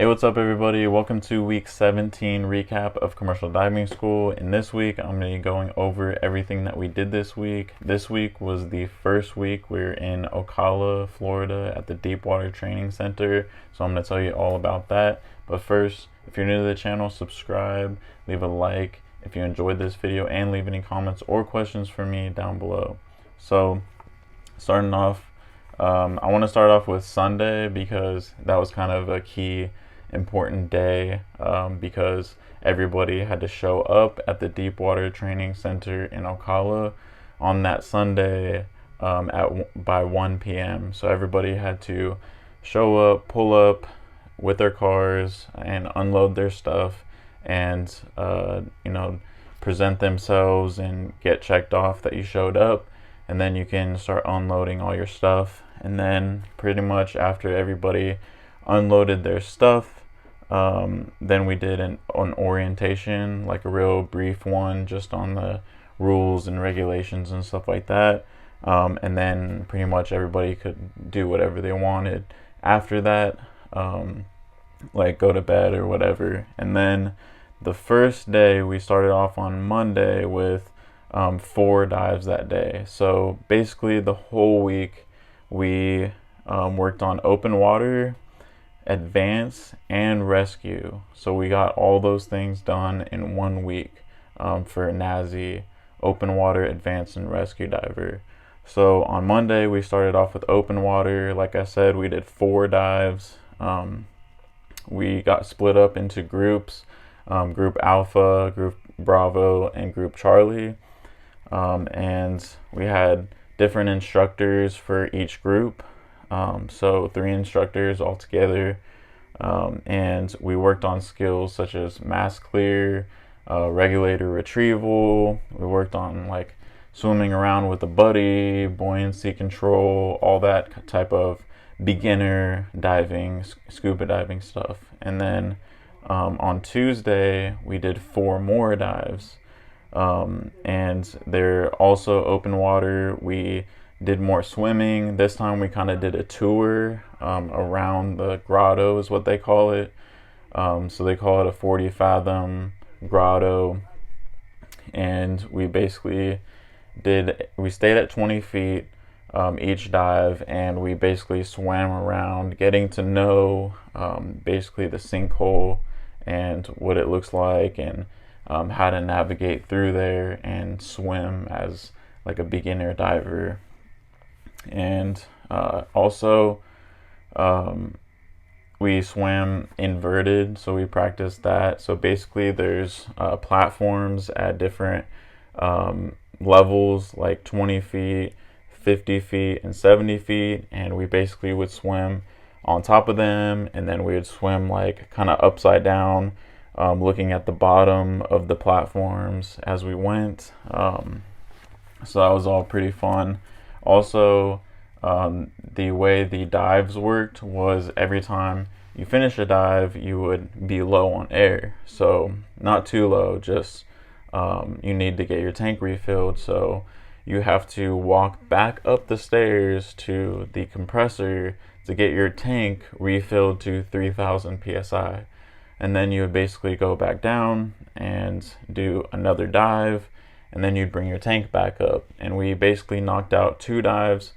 Hey, what's up, everybody? Welcome to week 17 recap of commercial diving school. In this week, I'm going to be going over everything that we did this week. This week was the first week we're in Ocala, Florida at the Deepwater Training Center. So I'm going to tell you all about that. But first, if you're new to the channel, subscribe, leave a like if you enjoyed this video, and leave any comments or questions for me down below. So starting off, I want to start off with Sunday because that was kind of a key important day, because everybody had to show up at the Deepwater Training Center in Ocala on that Sunday by 1 p.m. So everybody had to show up, pull up with their cars and unload their stuff and present themselves and get checked off that you showed up, and then you can start unloading all your stuff. And then pretty much after everybody unloaded their stuff, then we did an orientation, like a real brief one, just on the rules and regulations and stuff like that. And then pretty much everybody could do whatever they wanted after that, like go to bed or whatever. And then the first day, we started off on Monday with 4 dives that day. So basically the whole week we worked on open water, advance, and rescue. So we got all those things done in 1 week for NASI, open water, advance, and rescue diver. So on Monday we started off with open water. Like I said, we did 4 dives. We got split up into groups, group Alpha, group Bravo, and group Charlie. And we had different instructors for each group, so 3 instructors altogether, and we worked on skills such as mask clear, regulator retrieval. We worked on like swimming around with a buddy, buoyancy control, all that type of beginner diving, scuba diving stuff. And then on Tuesday we did 4 more dives. And they're also open water. We did more swimming. This time we kind of did a tour around the grotto is what they call it. So they call it a 40 fathom grotto. And we basically we stayed at 20 feet each dive, and we basically swam around getting to know basically the sinkhole and what it looks like, and how to navigate through there and swim as like a beginner diver. And also we swam inverted, so we practiced that. So basically there's platforms at different levels, like 20 feet, 50 feet, and 70 feet, and we basically would swim on top of them, and then we would swim like kind of upside down, looking at the bottom of the platforms as we went. So that was all pretty fun. Also, the way the dives worked was every time you finish a dive, you would be low on air. So not too low, just you need to get your tank refilled. So you have to walk back up the stairs to the compressor to get your tank refilled to 3000 psi. And then you would basically go back down and do another dive, and then you'd bring your tank back up. And we basically knocked out 2 dives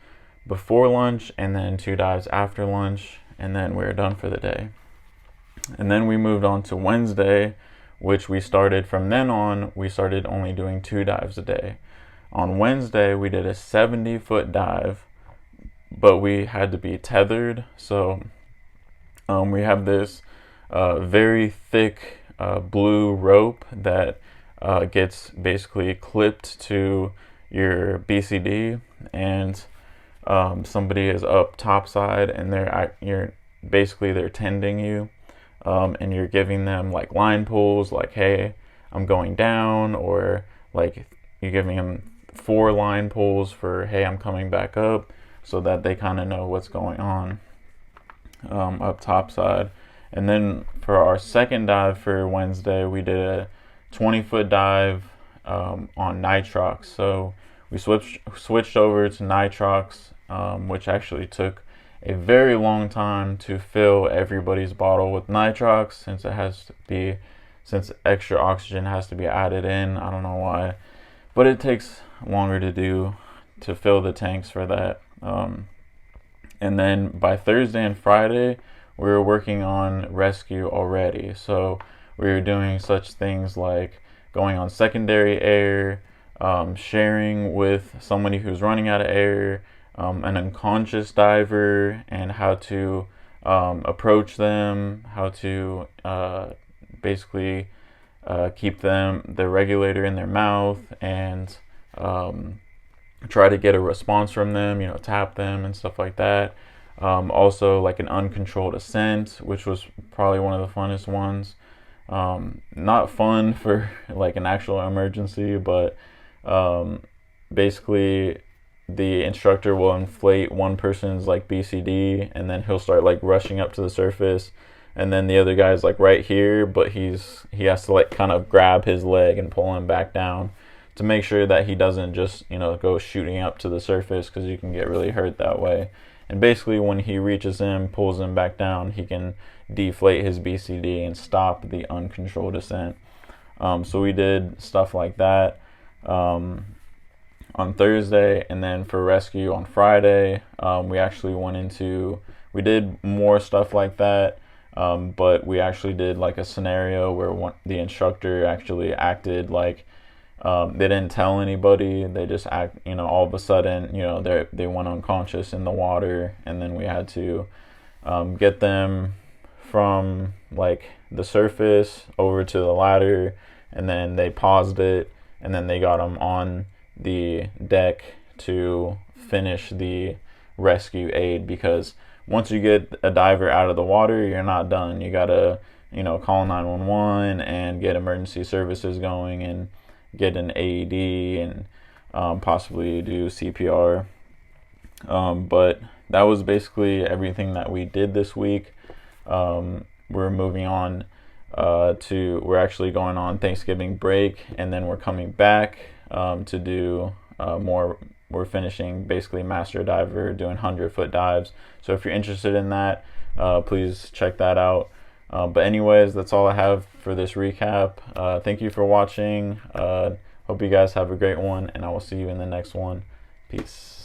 before lunch and then 2 dives after lunch, and then we were done for the day. And then we moved on to Wednesday, which we started from then on, we started only doing 2 dives a day. On Wednesday, we did a 70-foot dive, but we had to be tethered. So we have this very thick blue rope that gets basically clipped to your BCD, and somebody is up topside, and they're tending you, and you're giving them like line pulls, like, hey, I'm going down, or like you're giving them 4 line pulls for, hey, I'm coming back up, so that they kind of know what's going on up topside. And then for our second dive for Wednesday, we did a 20-foot dive on nitrox. So we switched over to nitrox, which actually took a very long time to fill everybody's bottle with nitrox, since extra oxygen has to be added in. I don't know why, but it takes longer to fill the tanks for that. And then by Thursday and Friday, we were working on rescue already. So we were doing such things like going on secondary air, sharing with somebody who's running out of air, an unconscious diver, and how to approach them, how to basically keep the regulator in their mouth, and try to get a response from them, tap them and stuff like that. Also, like an uncontrolled ascent, which was probably one of the funnest ones. Not fun for like an actual emergency, but basically the instructor will inflate one person's like BCD, and then he'll start like rushing up to the surface, and then the other guy's like right here, but he has to like kind of grab his leg and pull him back down to make sure that he doesn't just go shooting up to the surface, because you can get really hurt that way. And basically when he reaches him, pulls him back down, he can deflate his BCD and stop the uncontrolled descent. So we did stuff like that on Thursday, and then for rescue on Friday, we did more stuff like that, but we actually did like a scenario where the instructor actually acted like they didn't tell anybody. They just all of a sudden, they went unconscious in the water, and then we had to get them from like the surface over to the ladder, and then they paused it, and then they got them on the deck to finish the rescue aid, because once you get a diver out of the water, you're not done. You gotta call 911 and get emergency services going, and get an AED, and possibly do CPR. But that was basically everything that we did this week. We're moving on we're actually going on Thanksgiving break, and then we're coming back to do more. We're finishing basically master diver, doing 100-foot dives. So if you're interested in that, please check that out. But anyways, that's all I have for this recap. Thank you for watching. Hope you guys have a great one, and I will see you in the next one. Peace.